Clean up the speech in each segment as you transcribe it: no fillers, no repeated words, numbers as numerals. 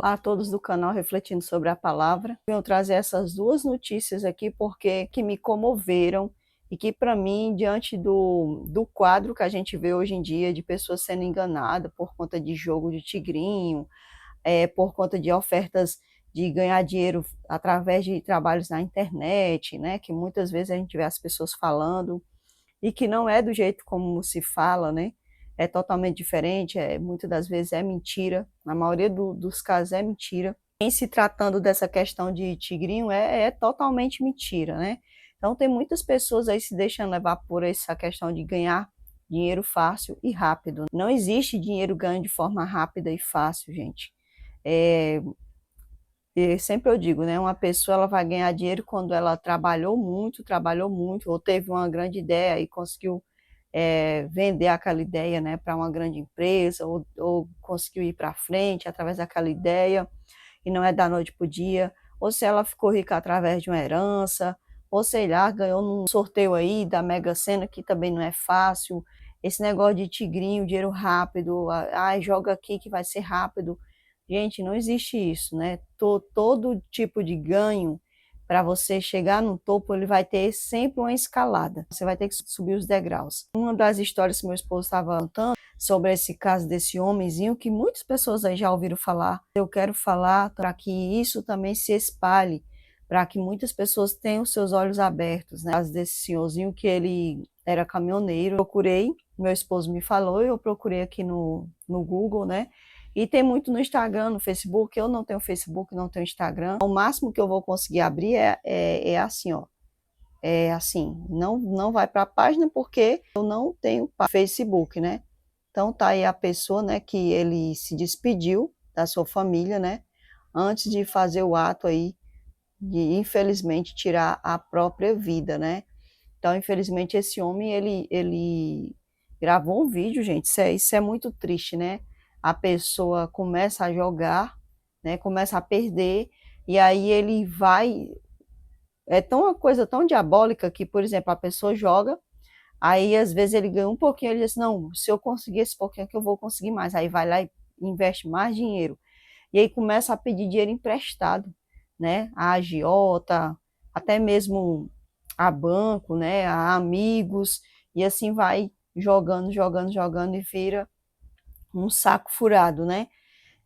Olá a todos do canal Refletindo sobre a Palavra. Venho trazer essas duas notícias aqui porque que me comoveram e que para mim, diante do quadro que a gente vê hoje em dia de pessoas sendo enganadas por conta de jogo de tigrinho, por conta de ofertas de ganhar dinheiro através de trabalhos na internet, né, que muitas vezes a gente vê as pessoas falando e que não é do jeito como se fala, né? É totalmente diferente, muitas das vezes é mentira, na maioria dos casos é mentira. Em se tratando dessa questão de tigrinho, é totalmente mentira, né? Então tem muitas pessoas aí se deixando levar por essa questão de ganhar dinheiro fácil e rápido. Não existe dinheiro ganho de forma rápida e fácil, gente. É, e sempre eu digo, né, uma pessoa ela vai ganhar dinheiro quando ela trabalhou muito, ou teve uma grande ideia e conseguiu vender aquela ideia, né, para uma grande empresa, ou conseguiu ir para frente através daquela ideia, e não é da noite para o dia, ou se ela ficou rica através de uma herança, ou sei lá, ganhou num sorteio aí da Mega Sena, que também não é fácil, esse negócio de tigrinho, dinheiro rápido, joga aqui que vai ser rápido. Gente, não existe isso, né? Todo tipo de ganho, para você chegar no topo, ele vai ter sempre uma escalada. Você vai ter que subir os degraus. Uma das histórias que meu esposo estava contando sobre esse caso desse homenzinho, que muitas pessoas aí já ouviram falar. Eu quero falar para que isso também se espalhe, para que muitas pessoas tenham seus olhos abertos, né? O caso desse senhorzinho que ele era caminhoneiro. Eu procurei, meu esposo me falou, eu procurei aqui no Google, né? E tem muito no Instagram, no Facebook. Eu não tenho Facebook, não tenho Instagram. O máximo que eu vou conseguir abrir é assim, ó. É assim, não vai para a página porque eu não tenho Facebook, né? Então tá aí a pessoa, né, que ele se despediu da sua família, né? Antes de fazer o ato aí de, infelizmente, tirar a própria vida, né? Então, infelizmente, esse homem, ele gravou um vídeo, gente, isso é muito triste, né? A pessoa começa a jogar, né? Começa a perder, e aí ele vai... É tão uma coisa tão diabólica que, por exemplo, a pessoa joga, aí às vezes ele ganha um pouquinho, ele diz, não, se eu conseguir esse pouquinho que eu vou conseguir mais. Aí vai lá e investe mais dinheiro. E aí começa a pedir dinheiro emprestado, né? A agiota, até mesmo a banco, né? A amigos, e assim vai jogando, jogando, jogando e vira um saco furado, né?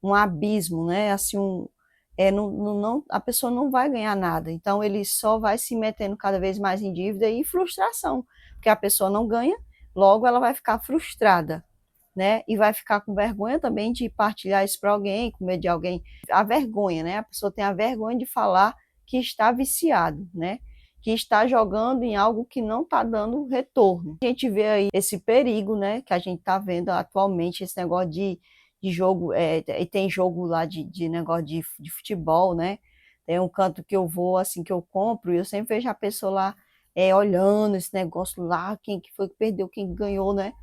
Um abismo, né? Assim, a pessoa não vai ganhar nada. Então ele só vai se metendo cada vez mais em dívida e frustração, porque a pessoa não ganha, logo ela vai ficar frustrada, né? E vai ficar com vergonha também de partilhar isso para alguém, com medo de alguém. A vergonha, né? A pessoa tem a vergonha de falar que está viciado, né? Que está jogando em algo que não está dando retorno. A gente vê aí esse perigo, né? Que a gente está vendo atualmente, esse negócio de jogo, e tem jogo lá de negócio de futebol, né? Tem um canto que eu vou, assim, que eu compro, e eu sempre vejo a pessoa lá olhando esse negócio lá, quem que foi que perdeu, quem ganhou, né?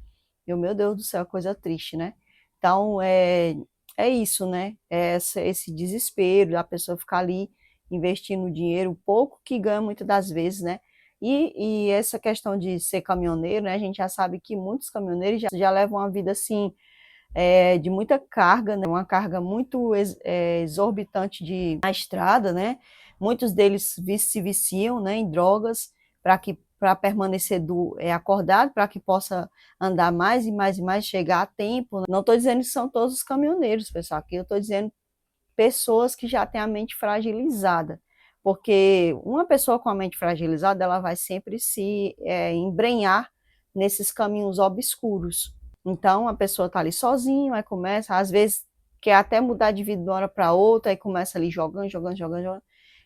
Meu Deus do céu, coisa triste, né? Então, é isso, né? Esse desespero da pessoa ficar ali investindo dinheiro, pouco que ganha muitas das vezes, né? E essa questão de ser caminhoneiro, né? A gente já sabe que muitos caminhoneiros já levam uma vida, assim, de muita carga, né? Uma carga muito exorbitante na estrada, né? Muitos deles se viciam, né, em drogas para permanecer acordado, para que possa andar mais e mais e mais, chegar a tempo. Não estou dizendo que são todos os caminhoneiros, pessoal, aqui eu estou dizendo pessoas que já têm a mente fragilizada, porque uma pessoa com a mente fragilizada, ela vai sempre se embrenhar nesses caminhos obscuros. Então, a pessoa está ali sozinha, aí começa, às vezes, quer até mudar de vida de uma hora para outra, aí começa ali jogando, jogando, jogando, jogando,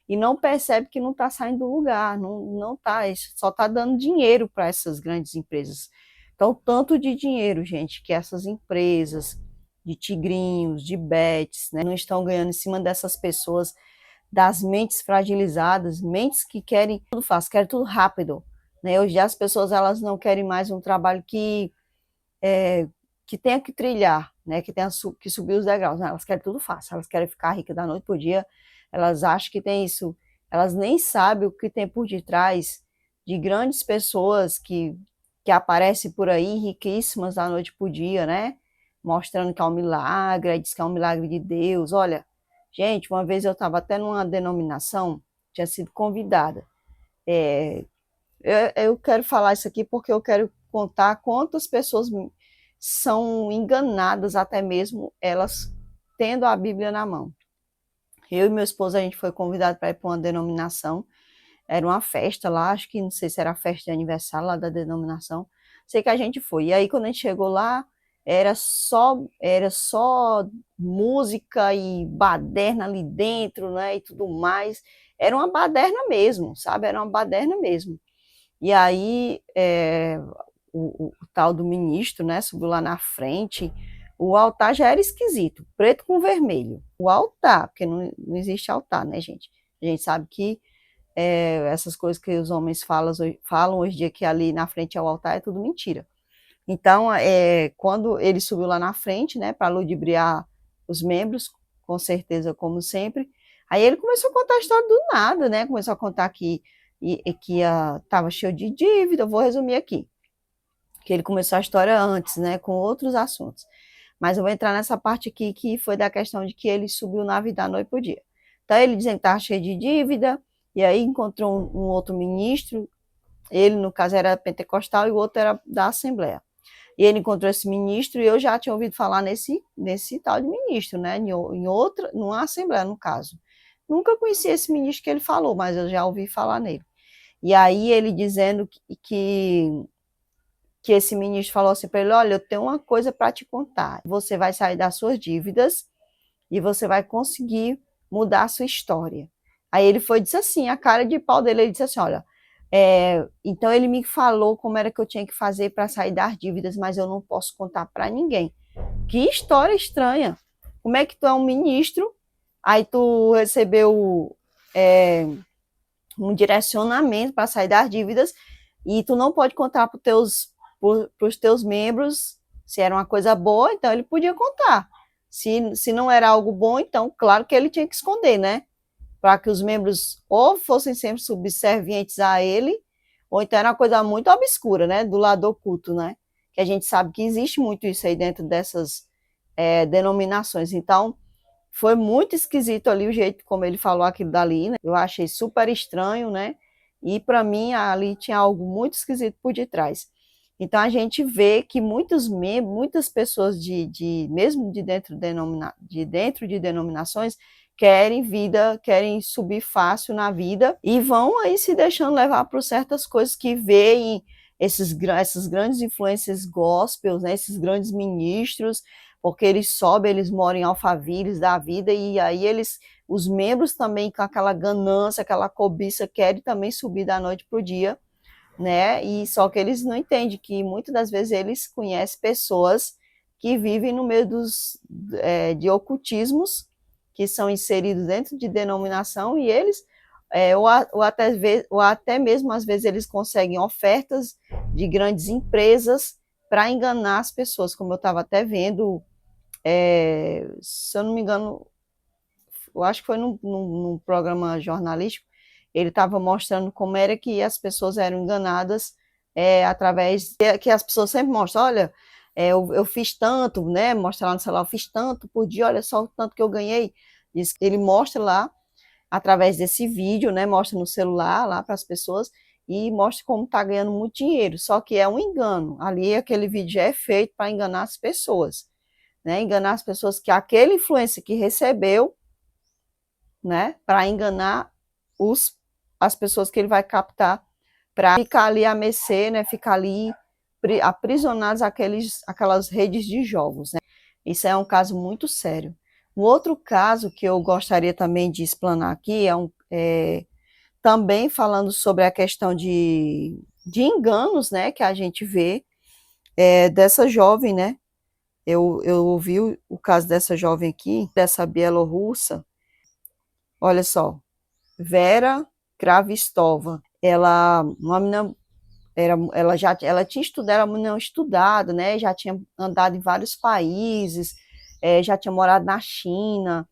e não percebe que não está saindo do lugar, não está, só está dando dinheiro para essas grandes empresas. Então, tanto de dinheiro, gente, que essas empresas de tigrinhos, de bets, né, não estão ganhando em cima dessas pessoas, das mentes fragilizadas, mentes que querem tudo fácil, querem tudo rápido, né? Hoje as pessoas, elas não querem mais um trabalho que tenha que trilhar, né, que tenha que subir os degraus, né? Elas querem tudo fácil, elas querem ficar ricas da noite para o dia, elas acham que tem isso, elas nem sabem o que tem por detrás de grandes pessoas que aparecem por aí, riquíssimas da noite para o dia, né, mostrando que é um milagre, diz que é um milagre de Deus. Olha, Gente, uma vez eu estava até numa denominação, tinha sido convidada. É, eu quero falar isso aqui porque eu quero contar quantas pessoas são enganadas, até mesmo elas tendo a Bíblia na mão. Eu e meu esposo, a gente foi convidado para ir para uma denominação. Era uma festa lá, acho que não sei se era a festa de aniversário lá da denominação. Sei que a gente foi. E aí, quando a gente chegou lá, era só música e baderna ali dentro, né? E tudo mais. Era uma baderna mesmo, sabe? Era uma baderna mesmo. E aí, o tal do ministro, né, subiu lá na frente. O altar já era esquisito, preto com vermelho. O altar, porque não existe altar, né, gente? A gente sabe que essas coisas que os homens falam hoje em dia, que ali na frente é o altar, é tudo mentira. Então, quando ele subiu lá na frente, né, para ludibriar os membros, com certeza, como sempre, aí ele começou a contar a história do nada, né? Começou a contar que estava cheio de dívida. Eu vou resumir aqui, que ele começou a história antes, né, com outros assuntos. Mas eu vou entrar nessa parte aqui, que foi da questão de que ele subiu na vida da noite pro dia. Então, ele dizendo que estava cheio de dívida, e aí encontrou um outro ministro, ele, no caso, era pentecostal, e o outro era da Assembleia. E ele encontrou esse ministro, e eu já tinha ouvido falar nesse tal de ministro, né, numa Assembleia, no caso. Nunca conheci esse ministro que ele falou, mas eu já ouvi falar nele. E aí ele dizendo que esse ministro falou assim para ele: olha, eu tenho uma coisa para te contar. Você vai sair das suas dívidas e você vai conseguir mudar a sua história. Aí ele foi e disse assim, a cara de pau dele, ele disse assim: olha, então ele me falou como era que eu tinha que fazer para sair das dívidas, mas eu não posso contar para ninguém. Que história estranha. Como é que tu é um ministro, aí tu recebeu um direcionamento para sair das dívidas e tu não pode contar para os teus membros se era uma coisa boa, então ele podia contar. Se não era algo bom, então claro que ele tinha que esconder, né? Para que os membros ou fossem sempre subservientes a ele, ou então era uma coisa muito obscura, né? Do lado oculto, né? Que a gente sabe que existe muito isso aí dentro dessas denominações. Então, foi muito esquisito ali o jeito como ele falou aquilo dali, né? Eu achei super estranho, né? E para mim ali tinha algo muito esquisito por detrás. Então a gente vê que muitas pessoas mesmo de dentro de denominações querem subir fácil na vida e vão aí se deixando levar por certas coisas que veem essas grandes influências gospels, né, esses grandes ministros, porque eles moram em Alphaville da vida, e aí os membros também com aquela ganância, aquela cobiça, querem também subir da noite para o dia, né? E só que eles não entendem que muitas das vezes eles conhecem pessoas que vivem no meio de ocultismos, que são inseridos dentro de denominação, e eles, ou até mesmo às vezes eles conseguem ofertas de grandes empresas para enganar as pessoas, como eu estava até vendo, se eu não me engano, eu acho que foi num programa jornalístico, ele estava mostrando como era que as pessoas eram enganadas através que as pessoas sempre mostram: olha, eu fiz tanto, né? Mostra lá no celular, eu fiz tanto por dia, olha só o tanto que eu ganhei. Ele mostra lá através desse vídeo, né? Mostra no celular lá para as pessoas e mostra como está ganhando muito dinheiro. Só que é um engano. Ali aquele vídeo é feito para enganar as pessoas, né? Enganar as pessoas que aquele influência que recebeu, né? Para enganar as pessoas que ele vai captar, para ficar ali a mercê, né? Ficar ali aprisionados aquelas redes de jogos, né? Isso é um caso muito sério. Um outro caso que eu gostaria também de explanar aqui também falando sobre a questão de enganos, né, que a gente vê dessa jovem, né? Eu ouvi o caso dessa jovem aqui, dessa bielorrussa. Olha só, Vera Kravistova. Uma menina, ela tinha estudado, era uma menina estudada, né? Já tinha andado em vários países, já tinha morado na China,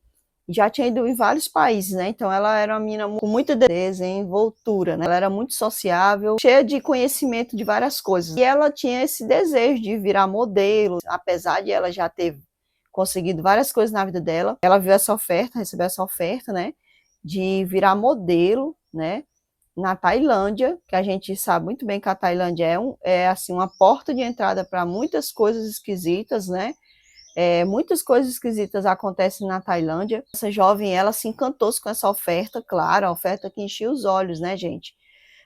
já tinha ido em vários países, né? Então ela era uma menina com muita desenvoltura, né? Ela era muito sociável, cheia de conhecimento de várias coisas. E ela tinha esse desejo de virar modelo, apesar de ela já ter conseguido várias coisas na vida dela. Ela viu essa oferta, recebeu essa oferta, né, de virar modelo, né, na Tailândia, que a gente sabe muito bem que a Tailândia é assim, uma porta de entrada para muitas coisas esquisitas, né? Muitas coisas esquisitas acontecem na Tailândia. Essa jovem, ela se encantou com essa oferta, claro, a oferta que enchia os olhos, né, gente?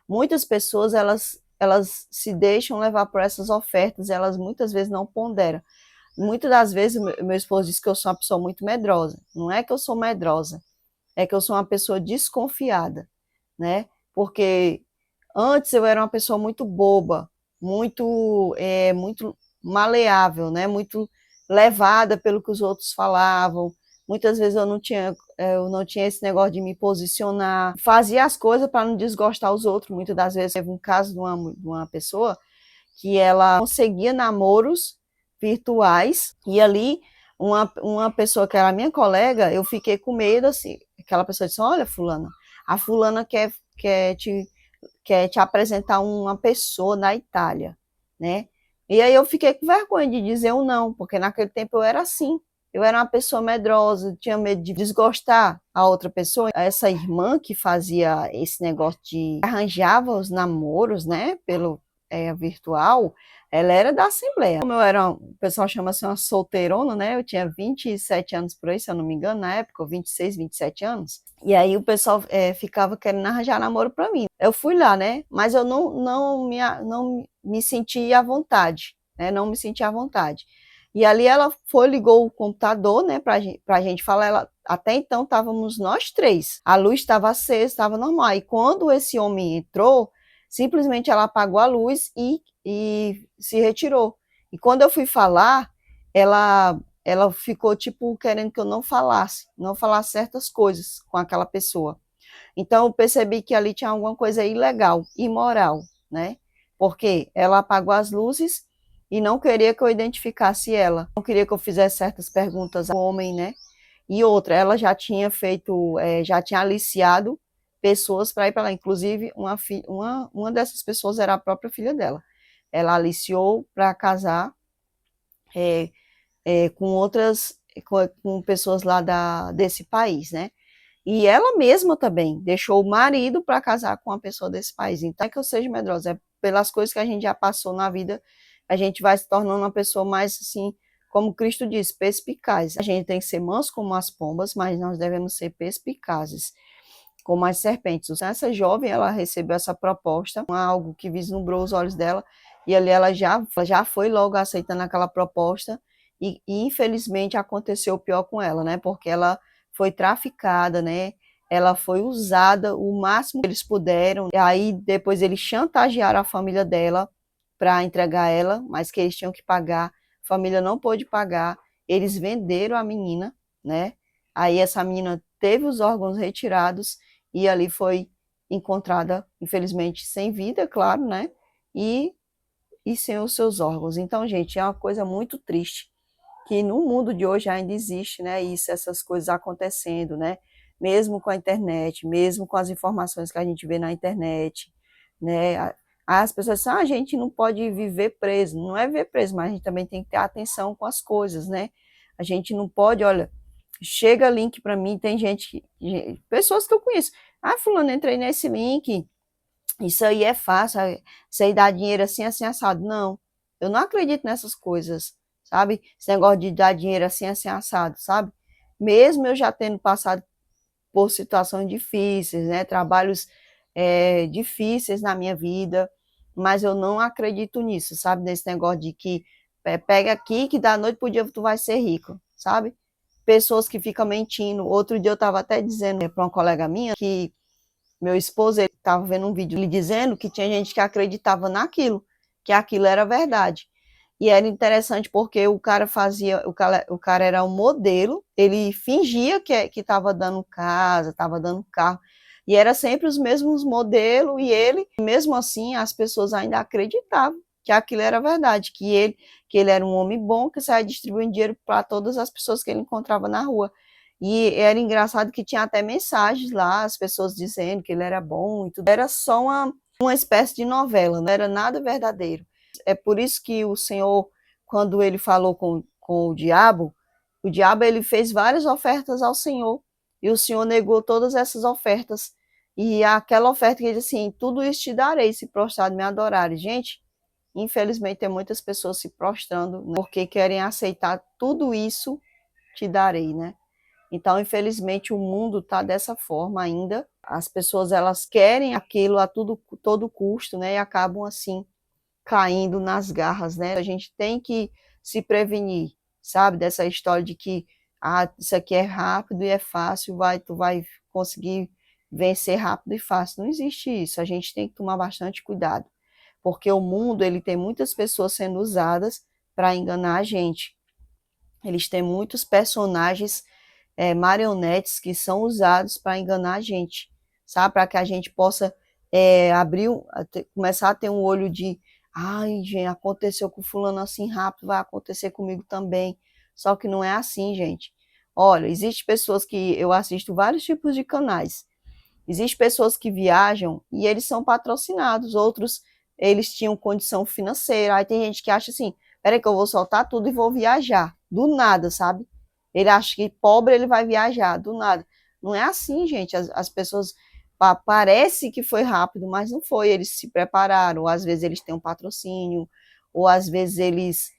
Muitas pessoas, elas se deixam levar por essas ofertas, elas muitas vezes não ponderam. Muitas das vezes, meu esposo diz que eu sou uma pessoa muito medrosa. Não é que eu sou medrosa, é que eu sou uma pessoa desconfiada, né? Porque antes eu era uma pessoa muito boba, muito maleável, né? Muito levada pelo que os outros falavam. Muitas vezes eu não tinha esse negócio de me posicionar, fazia as coisas para não desgostar os outros. Muitas das vezes teve um caso de uma pessoa que ela conseguia namoros virtuais e ali uma pessoa que era minha colega, eu fiquei com medo, assim, aquela pessoa disse, olha, fulana, a fulana quer te apresentar uma pessoa da Itália, né? E aí eu fiquei com vergonha de dizer um não, porque naquele tempo eu era assim, eu era uma pessoa medrosa, tinha medo de desgostar a outra pessoa. Essa irmã que fazia esse negócio de arranjava os namoros, né, pelo virtual, ela era da Assembleia. Como eu era, o pessoal chama assim uma solteirona, né, eu tinha 27 anos por aí, se eu não me engano, na época, 26, 27 anos, e aí o pessoal ficava querendo arranjar namoro para mim. Eu fui lá, né, mas eu não me senti à vontade, né, não me senti à vontade. E ali ela ligou o computador, né, pra gente falar. Até então estávamos nós três. A luz estava acesa, estava normal. E quando esse homem entrou, simplesmente ela apagou a luz e se retirou. E quando eu fui falar, ela ficou tipo querendo que eu não falasse certas coisas com aquela pessoa. Então eu percebi que ali tinha alguma coisa ilegal, imoral, né? Porque ela apagou as luzes e não queria que eu identificasse ela, não queria que eu fizesse certas perguntas ao homem, né? E outra, ela já tinha já tinha aliciado pessoas para ir para lá, inclusive uma dessas pessoas era a própria filha dela. Ela aliciou para casar com outras, com pessoas lá desse país, né? E ela mesma também deixou o marido para casar com uma pessoa desse país. Então, não é que eu seja medrosa, é pelas coisas que a gente já passou na vida, a gente vai se tornando uma pessoa mais, assim, como Cristo diz, perspicaz. A gente tem que ser manso como as pombas, mas nós devemos ser perspicazes, como as serpentes. Então, essa jovem, ela recebeu essa proposta, algo que vislumbrou os olhos dela, e ali ela já foi logo aceitando aquela proposta, e infelizmente aconteceu o pior com ela, né? Porque ela foi traficada, né? Ela foi usada o máximo que eles puderam. E aí depois eles chantagearam a família dela para entregar ela, mas que eles tinham que pagar. A família não pôde pagar. Eles venderam a menina, né? Aí essa menina teve os órgãos retirados e ali foi encontrada, infelizmente, sem vida, claro, né? E sem os seus órgãos. Então, gente, é uma coisa muito triste que no mundo de hoje ainda existe, né, essas coisas acontecendo, né, mesmo com a internet, mesmo com as informações que a gente vê na internet, né, as pessoas dizem, a gente não pode viver preso, não é viver preso, mas a gente também tem que ter atenção com as coisas, né, a gente não pode, olha, chega link para mim, tem pessoas que eu conheço, fulano, entrei nesse link, isso aí é fácil, isso aí dá dinheiro assim, assim, assado, não, eu não acredito nessas coisas, sabe? Esse negócio de dar dinheiro assim, assim, assado, sabe? Mesmo eu já tendo passado por situações difíceis, né? Trabalhos difíceis na minha vida, mas eu não acredito nisso, sabe? Nesse negócio de que pega aqui que da noite pro dia tu vai ser rico, sabe? Pessoas que ficam mentindo. Outro dia eu estava até dizendo para uma colega minha que meu esposo estava vendo um vídeo lhe dizendo que tinha gente que acreditava naquilo, que aquilo era verdade. E era interessante porque o cara era um modelo, ele fingia que estava dando casa, estava dando carro, e era sempre os mesmos modelos, mesmo assim, as pessoas ainda acreditavam que aquilo era verdade, que ele era um homem bom, que saía distribuindo dinheiro para todas as pessoas que ele encontrava na rua. E era engraçado que tinha até mensagens lá, as pessoas dizendo que ele era bom e tudo. Era só uma espécie de novela, não era nada verdadeiro. É por isso que o Senhor, quando ele falou com o diabo, O diabo ele fez várias ofertas ao Senhor e o Senhor negou todas essas ofertas. E aquela oferta que ele disse assim: tudo isso te darei se prostrado me adorares. Gente, infelizmente tem muitas pessoas se prostrando, né, porque querem aceitar tudo isso te darei, né? Então, infelizmente, o mundo está dessa forma ainda. As pessoas elas querem aquilo a todo custo, né? E acabam assim caindo nas garras, né? A gente tem que se prevenir, sabe? Dessa história de que isso aqui é rápido e é fácil, tu vai conseguir vencer rápido e fácil. Não existe isso. A gente tem que tomar bastante cuidado, porque o mundo ele tem muitas pessoas sendo usadas para enganar a gente. Eles têm muitos personagens marionetes que são usados para enganar a gente, sabe? Para que a gente possa começar a ter um olho de, ai, gente, aconteceu com fulano assim rápido, vai acontecer comigo também. Só que não é assim, gente. Olha, existem pessoas que eu assisto vários tipos de canais. Existem pessoas que viajam e eles são patrocinados, outros eles tinham condição financeira. Aí tem gente que acha assim, peraí que eu vou soltar tudo e vou viajar. Do nada, sabe? Ele acha que pobre ele vai viajar, do nada. Não é assim, gente. As pessoas parece que foi rápido, mas não foi. Eles se prepararam, ou às vezes eles têm um patrocínio, ou às vezes eles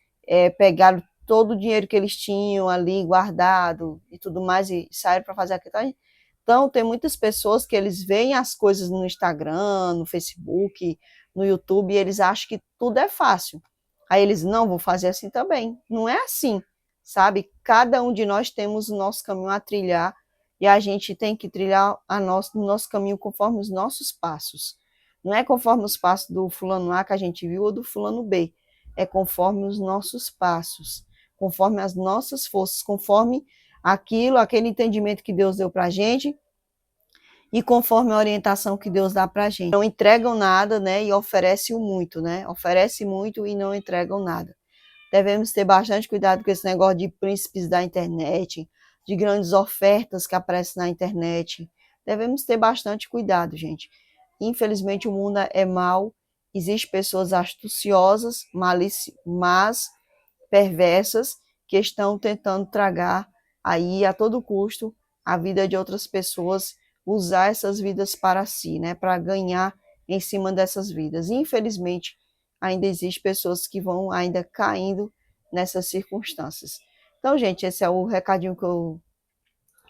pegaram todo o dinheiro que eles tinham ali guardado e tudo mais e saíram para fazer aquilo. Então, tem muitas pessoas que eles veem as coisas no Instagram, no Facebook, no YouTube, e eles acham que tudo é fácil. Aí eles, não, vou fazer assim também. Não é assim, sabe? Cada um de nós temos o nosso caminho a trilhar, e a gente tem que trilhar o nosso caminho conforme os nossos passos. Não é conforme os passos do fulano A que a gente viu ou do fulano B. É conforme os nossos passos, conforme as nossas forças, conforme aquele entendimento que Deus deu para a gente e conforme a orientação que Deus dá para a gente. Não entregam nada, né, e oferecem muito, né, oferece muito e não entregam nada. Devemos ter bastante cuidado com esse negócio de príncipes da internet, de grandes ofertas que aparecem na internet. Devemos ter bastante cuidado, gente. Infelizmente o mundo é mau, existem pessoas astuciosas, mas perversas que estão tentando tragar aí a todo custo a vida de outras pessoas, usar essas vidas para si, né, para ganhar em cima dessas vidas. Infelizmente, ainda existem pessoas que vão ainda caindo nessas circunstâncias. Então, gente, esse é o recadinho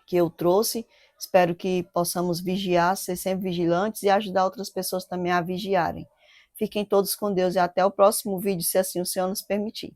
que eu trouxe. Espero que possamos vigiar, ser sempre vigilantes e ajudar outras pessoas também a vigiarem. Fiquem todos com Deus e até o próximo vídeo, se assim o Senhor nos permitir.